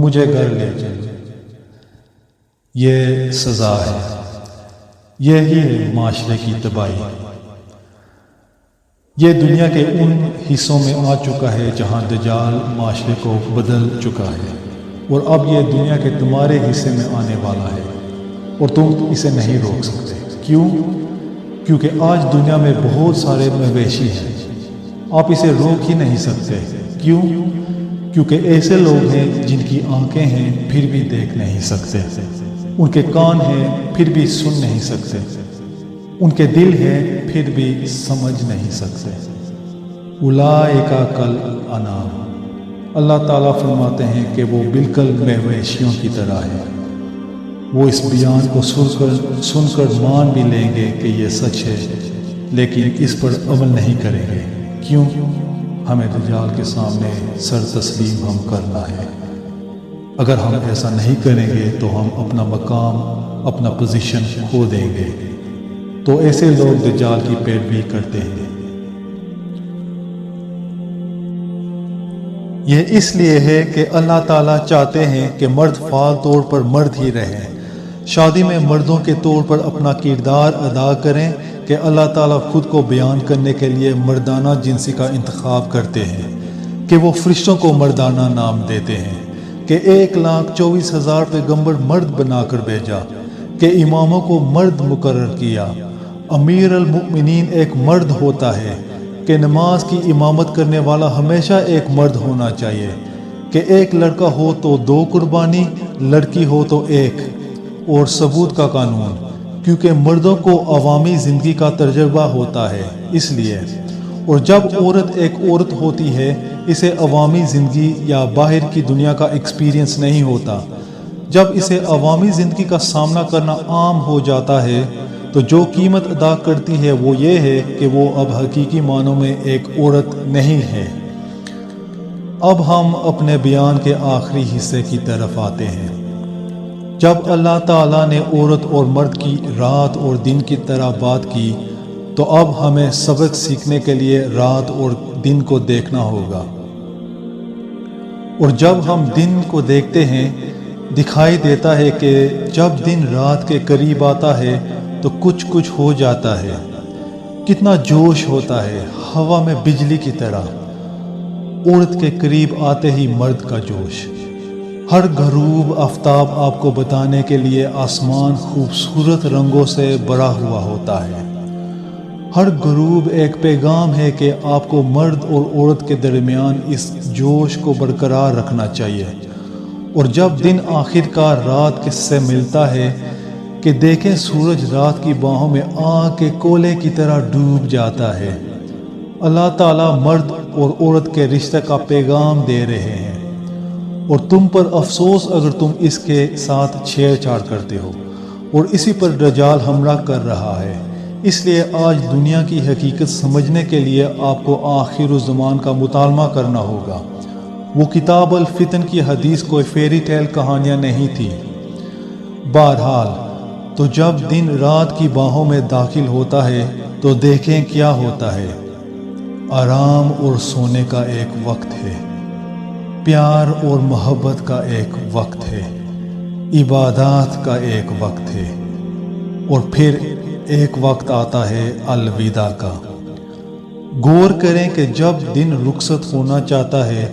مجھے گھر لے چلو۔ یہ سزا ہے، یہی ہے معاشرے کی تباہی۔ یہ دنیا کے ان حصوں میں آ چکا ہے جہاں دجال معاشرے کو بدل چکا ہے، اور اب یہ دنیا کے تمہارے حصے میں آنے والا ہے اور تم اسے نہیں روک سکتے۔ کیوں؟ کیونکہ آج دنیا میں بہت سارے مویشی ہیں، آپ اسے روک ہی نہیں سکتے۔ کیوں؟ کیونکہ ایسے لوگ ہیں جن کی آنکھیں ہیں پھر بھی دیکھ نہیں سکتے، ان کے کان ہیں پھر بھی سن نہیں سکتے، ان کے دل ہیں پھر بھی سمجھ نہیں سکتے۔ اولئک کالانعام، اللہ تعالیٰ فرماتے ہیں کہ وہ بالکل مویشیوں کی طرح ہے۔ وہ اس بیان کو سن کر مان بھی لیں گے کہ یہ سچ ہے، لیکن اس پر عمل نہیں کریں گے۔ کیوں؟ ہمیں دجال کے سامنے سر تسلیم ہم کرنا ہے۔ اگر ہم ایسا نہیں کریں گے تو ہم اپنا مقام، اپنا پوزیشن کھو دیں گے۔ تو ایسے لوگ دجال کی پیروی کرتے ہیں۔ یہ اس لیے ہے کہ اللہ تعالیٰ چاہتے ہیں کہ مرد فعال طور پر مرد ہی رہیں، شادی میں مردوں کے طور پر اپنا کردار ادا کریں کہ اللہ تعالیٰ خود کو بیان کرنے کے لیے مردانہ جنسی کا انتخاب کرتے ہیں، کہ وہ فرشتوں کو مردانہ نام دیتے ہیں، کہ 1,24,000 پیغمبر مرد بنا کر بھیجا، کہ اماموں کو مرد مقرر کیا، امیر المؤمنین ایک مرد ہوتا ہے، کہ نماز کی امامت کرنے والا ہمیشہ ایک مرد ہونا چاہیے، کہ ایک لڑکا ہو تو 2 قربانی، لڑکی ہو تو 1، اور ثبوت کا قانون، کیونکہ مردوں کو عوامی زندگی کا تجربہ ہوتا ہے اس لیے، اور جب عورت ایک عورت ہوتی ہے اسے عوامی زندگی یا باہر کی دنیا کا ایکسپیرینس نہیں ہوتا، جب اسے عوامی زندگی کا سامنا کرنا عام ہو جاتا ہے تو جو قیمت ادا کرتی ہے وہ یہ ہے کہ وہ اب حقیقی معنوں میں ایک عورت نہیں ہے۔ اب ہم اپنے بیان کے آخری حصے کی طرف آتے ہیں۔ جب اللہ تعالیٰ نے عورت اور مرد کی رات اور دن کی طرح بات کی تو اب ہمیں سبق سیکھنے کے لیے رات اور دن کو دیکھنا ہوگا، اور جب ہم دن کو دیکھتے ہیں دکھائی دیتا ہے کہ جب دن رات کے قریب آتا ہے تو کچھ ہو جاتا ہے، کتنا جوش ہوتا ہے، ہوا میں بجلی کی طرح، عورت کے قریب آتے ہی مرد کا جوش۔ ہر غروب آفتاب آپ کو بتانے کے لیے آسمان خوبصورت رنگوں سے بھرا ہوا ہوتا ہے، ہر غروب ایک پیغام ہے کہ آپ کو مرد اور عورت کے درمیان اس جوش کو برقرار رکھنا چاہیے، اور جب دن آخر کار رات سے ملتا ہے کہ دیکھیں سورج رات کی باہوں میں آگ کے کولے کی طرح ڈوب جاتا ہے، اللہ تعالیٰ مرد اور عورت کے رشتے کا پیغام دے رہے ہیں، اور تم پر افسوس اگر تم اس کے ساتھ چھیڑ چھاڑ کرتے ہو، اور اسی پر دجال حملہ کر رہا ہے۔ اس لیے آج دنیا کی حقیقت سمجھنے کے لیے آپ کو آخر الزمان کا مطالعہ کرنا ہوگا۔ وہ کتاب الفتن کی حدیث کوئی فیری ٹیل کہانیاں نہیں تھی۔ بہرحال تو جب دن رات کی باہوں میں داخل ہوتا ہے تو دیکھیں کیا ہوتا ہے، آرام اور سونے کا ایک وقت ہے، پیار اور محبت کا ایک وقت ہے، عبادات کا ایک وقت ہے، اور پھر ایک وقت آتا ہے الوداع کا۔ غور کریں کہ جب دن رخصت ہونا چاہتا ہے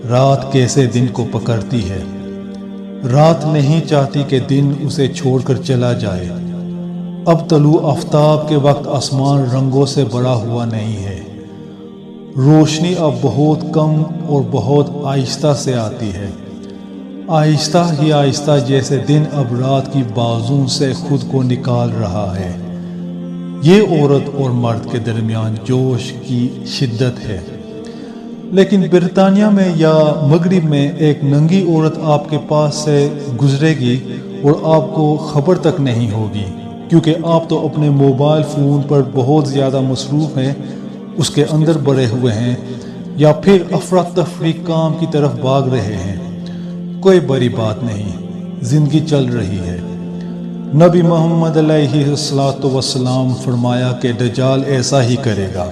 رات کیسے دن کو پکڑتی ہے۔ رات نہیں چاہتی کہ دن اسے چھوڑ کر چلا جائے۔ اب طلوع آفتاب کے وقت آسمان رنگوں سے بھرا ہوا نہیں ہے، روشنی اب بہت کم اور بہت آہستہ سے آتی ہے، آہستہ ہی آہستہ، جیسے دن اب رات کی بازوں سے خود کو نکال رہا ہے۔ یہ عورت اور مرد کے درمیان جوش کی شدت ہے۔ لیکن برطانیہ میں یا مغرب میں ایک ننگی عورت آپ کے پاس سے گزرے گی اور آپ کو خبر تک نہیں ہوگی، کیونکہ آپ تو اپنے موبائل فون پر بہت زیادہ مصروف ہیں، اس کے اندر بڑے ہوئے ہیں، یا پھر افراتفری کام کی طرف بھاگ رہے ہیں۔ کوئی بڑی بات نہیں، زندگی چل رہی ہے۔ نبی محمد علیہ السلام فرمایا کہ دجال ایسا ہی کرے گا۔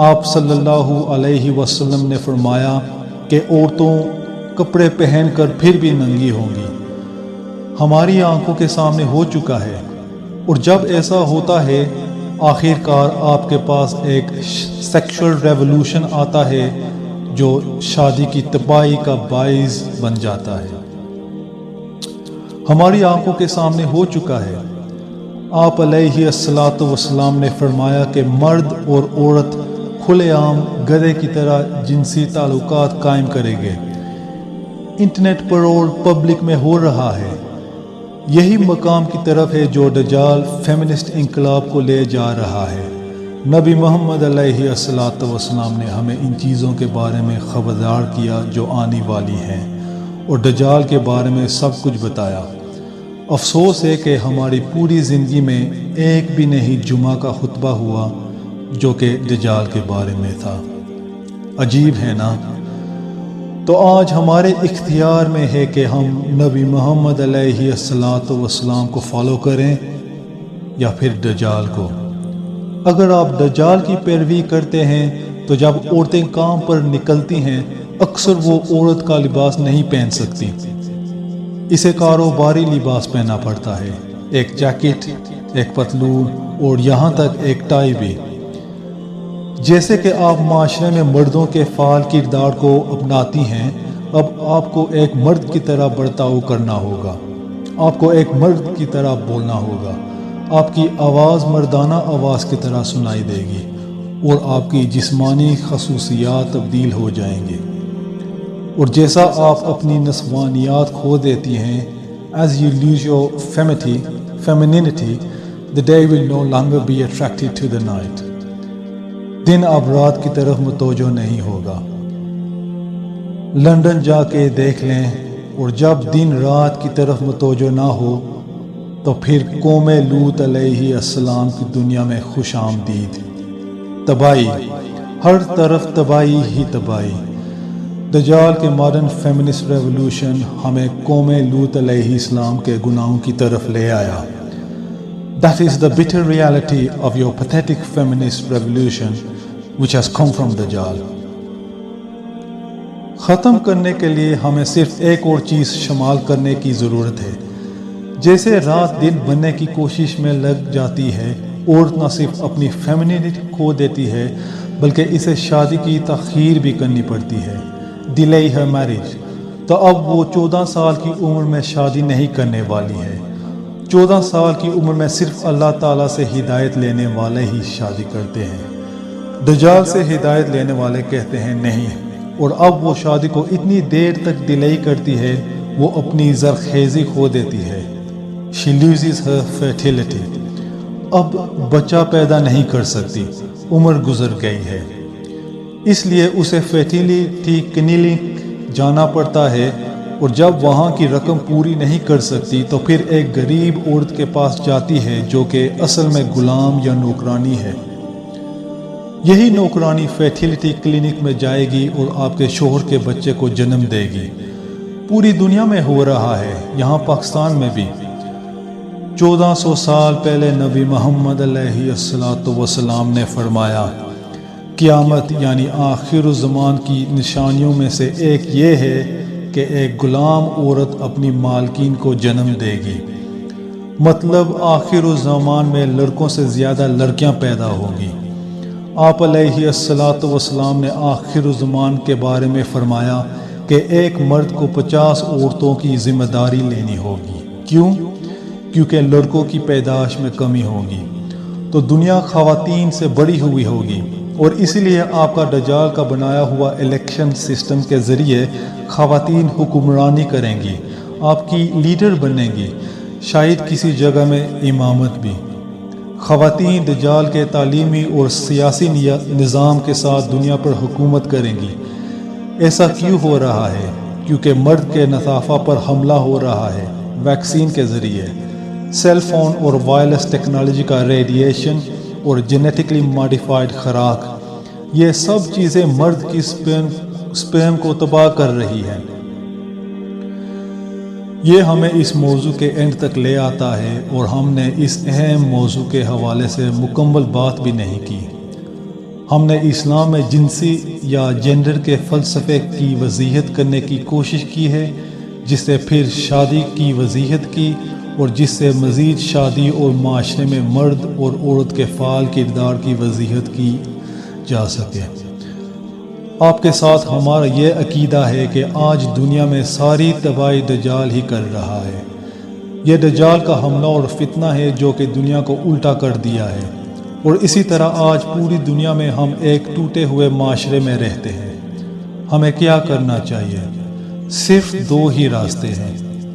آپ صلی اللہ علیہ وسلم نے فرمایا کہ عورتوں کپڑے پہن کر پھر بھی ننگی ہوں گی، ہماری آنکھوں کے سامنے ہو چکا ہے، اور جب ایسا ہوتا ہے آخر کار آپ کے پاس ایک سیکشل ریولوشن آتا ہے جو شادی کی تباہی کا باعث بن جاتا ہے۔ ہماری آنکھوں کے سامنے ہو چکا ہے۔ آپ علیہ السلام نے فرمایا کہ مرد اور عورت کھلے عام گدھے کی طرح جنسی تعلقات قائم کریں گے۔ انٹرنیٹ پر اور پبلک میں ہو رہا ہے۔ یہی مقام کی طرف ہے جو دجال فیمنسٹ انقلاب کو لے جا رہا ہے۔ نبی محمد علیہ السلام نے ہمیں ان چیزوں کے بارے میں خبردار کیا جو آنے والی ہیں، اور دجال کے بارے میں سب کچھ بتایا۔ افسوس ہے کہ ہماری پوری زندگی میں ایک بھی نہیں جمعہ کا خطبہ ہوا جو کہ دجال کے بارے میں تھا۔ عجیب ہے نا؟ تو آج ہمارے اختیار میں ہے کہ ہم نبی محمد علیہ السلام کو فالو کریں یا پھر دجال کو۔ اگر آپ دجال کی پیروی کرتے ہیں تو جب عورتیں کام پر نکلتی ہیں اکثر وہ عورت کا لباس نہیں پہن سکتی، اسے کاروباری لباس پہننا پڑتا ہے، ایک جیکٹ، ایک پتلون اور یہاں تک ایک ٹائی بھی۔ جیسے کہ آپ معاشرے میں مردوں کے فعال کردار کو اپناتی ہیں، اب آپ کو ایک مرد کی طرح برتاؤ کرنا ہوگا، آپ کو ایک مرد کی طرح بولنا ہوگا، آپ کی آواز مردانہ آواز کی طرح سنائی دے گی اور آپ کی جسمانی خصوصیات تبدیل ہو جائیں گے۔ اور جیسا آپ اپنی نسوانیات کھو دیتی ہیں، as you lose your femininity, the day will no longer be attracted to the night. دن اب رات کی طرف متوجہ نہیں ہوگا۔ لندن جا کے دیکھ لیں، اور جب دن رات کی طرف متوجہ نہ ہو تو پھر قوم لوط علیہ السلام کی دنیا میں خوش آمدید۔ تباہی، ہر طرف تباہی ہی تباہی۔ دجال کے ماڈرن فیمنسٹ ریولوشن ہمیں قوم لوط علیہ السلام کے گناہوں کی طرف لے آیا۔ That is the bitter reality of your pathetic feminist revolution which has come from Dajjal. ختم کرنے کے لیے ہمیں صرف ایک اور چیز شمال کرنے کی ضرورت ہے۔ جیسے رات دن بننے کی کوشش میں لگ جاتی ہے، عورت نہ صرف اپنی فیمنینٹی کھو دیتی ہے بلکہ اسے شادی کی تاخیر بھی کرنی پڑتی ہے، ڈیلے ہر میرج۔ تو اب وہ 14 سال کی عمر میں شادی نہیں کرنے والی ہے۔ 14 سال کی عمر میں صرف اللہ تعالیٰ سے ہدایت لینے والے ہی شادی کرتے ہیں۔ دجال سے ہدایت لینے والے کہتے ہیں نہیں، اور اب وہ شادی کو اتنی دیر تک ڈیلے کرتی ہے، وہ اپنی زرخیزی کھو دیتی ہے۔ She loses her fertility. اب بچہ پیدا نہیں کر سکتی، عمر گزر گئی ہے، اس لیے اسے فرٹیلیٹی کلینک جانا پڑتا ہے، اور جب وہاں کی رقم پوری نہیں کر سکتی تو پھر ایک غریب عورت کے پاس جاتی ہے جو کہ اصل میں غلام یا نوکرانی ہے۔ یہی نوکرانی فرٹیلیٹی کلینک میں جائے گی اور آپ کے شوہر کے بچے کو جنم دے گی۔ پوری دنیا میں ہو رہا ہے، یہاں پاکستان میں بھی۔ 1400 سال پہلے نبی محمد علیہ السلام نے فرمایا، قیامت یعنی آخر الزمان کی نشانیوں میں سے ایک یہ ہے کہ ایک غلام عورت اپنی مالکین کو جنم دے گی۔ مطلب آخر الزمان میں لڑکوں سے زیادہ لڑکیاں پیدا ہوں گی۔ آپ علیہ السلام نے آخر الزمان کے بارے میں فرمایا کہ ایک مرد کو 50 عورتوں کی ذمہ داری لینی ہوگی۔ کیوں؟ کیونکہ لڑکوں کی پیدائش میں کمی ہوگی، تو دنیا خواتین سے بڑی ہوئی ہوگی، اور اسی لیے آپ کا دجال کا بنایا ہوا الیکشن سسٹم کے ذریعے خواتین حکمرانی کریں گی، آپ کی لیڈر بنیں گی، شاید کسی جگہ میں امامت بھی۔ خواتین دجال کے تعلیمی اور سیاسی نظام کے ساتھ دنیا پر حکومت کریں گی۔ ایسا کیوں ہو رہا ہے؟ کیونکہ مرد کے نطافہ پر حملہ ہو رہا ہے، ویکسین کے ذریعے، سیل فون اور وائرلیس ٹیکنالوجی کا ریڈیشن اور جینیٹکلی ماڈیفائڈ خوراک، یہ سب چیزیں مرد کی سپرم کو تباہ کر رہی ہیں۔ یہ ہمیں اس موضوع کے اینڈ تک لے آتا ہے، اور ہم نے اس اہم موضوع کے حوالے سے مکمل بات بھی نہیں کی۔ ہم نے اسلام میں جنسی یا جینڈر کے فلسفے کی وضاحت کرنے کی کوشش کی ہے، جس سے پھر شادی کی وضاحت کی، اور جس سے مزید شادی اور معاشرے میں مرد اور عورت کے فعال کردار کی وضاحت کی جا سکے۔ آپ کے ساتھ ہمارا یہ عقیدہ ہے کہ آج دنیا میں ساری تباہی دجال ہی کر رہا ہے۔ یہ دجال کا حملہ اور فتنہ ہے جو کہ دنیا کو الٹا کر دیا ہے، اور اسی طرح آج پوری دنیا میں ہم ایک ٹوٹے ہوئے معاشرے میں رہتے ہیں۔ ہمیں کیا کرنا چاہیے؟ صرف 2 ہی راستے ہیں۔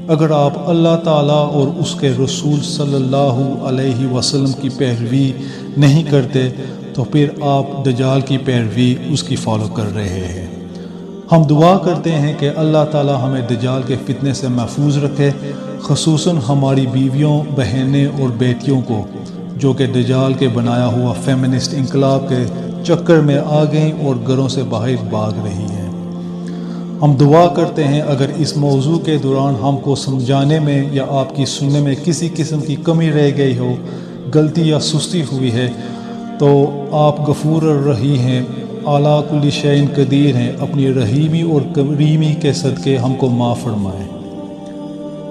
اگر آپ اللہ تعالیٰ اور اس کے رسول صلی اللہ علیہ وسلم کی پیروی نہیں کرتے تو پھر آپ دجال کی پیروی اس کی فالو کر رہے ہیں۔ ہم دعا کرتے ہیں کہ اللہ تعالیٰ ہمیں دجال کے فتنے سے محفوظ رکھے، خصوصاً ہماری بیویوں، بہنیں اور بیٹیوں کو جو کہ دجال کے بنایا ہوا فیمنسٹ انقلاب کے چکر میں آ گئیں اور گھروں سے باہر بھاگ رہی ہیں۔ ہم دعا کرتے ہیں اگر اس موضوع کے دوران ہم کو سمجھانے میں یا آپ کی سننے میں کسی قسم کی کمی رہ گئی ہو، غلطی یا سستی ہوئی ہے، تو آپ غفور الرحیم ہیں اعلیٰ کل شیء قدیر ہیں، اپنی رحیمی اور کریمی کے صدقے ہم کو معاف فرمائے۔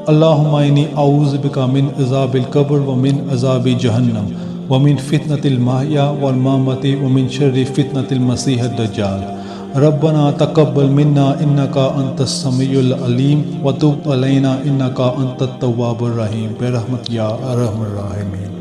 اللہم انی اعوذ بک من عذاب القبر ومن عذاب جہنم ومن فتنة المحیا والممات ومن شر فتنة المسیح الدجال۔ ربنا تقبل منا انک انت السمیع العلیم وتب علینا انک انت التواب الرحیم برحمتک یا ارحم الراحمین۔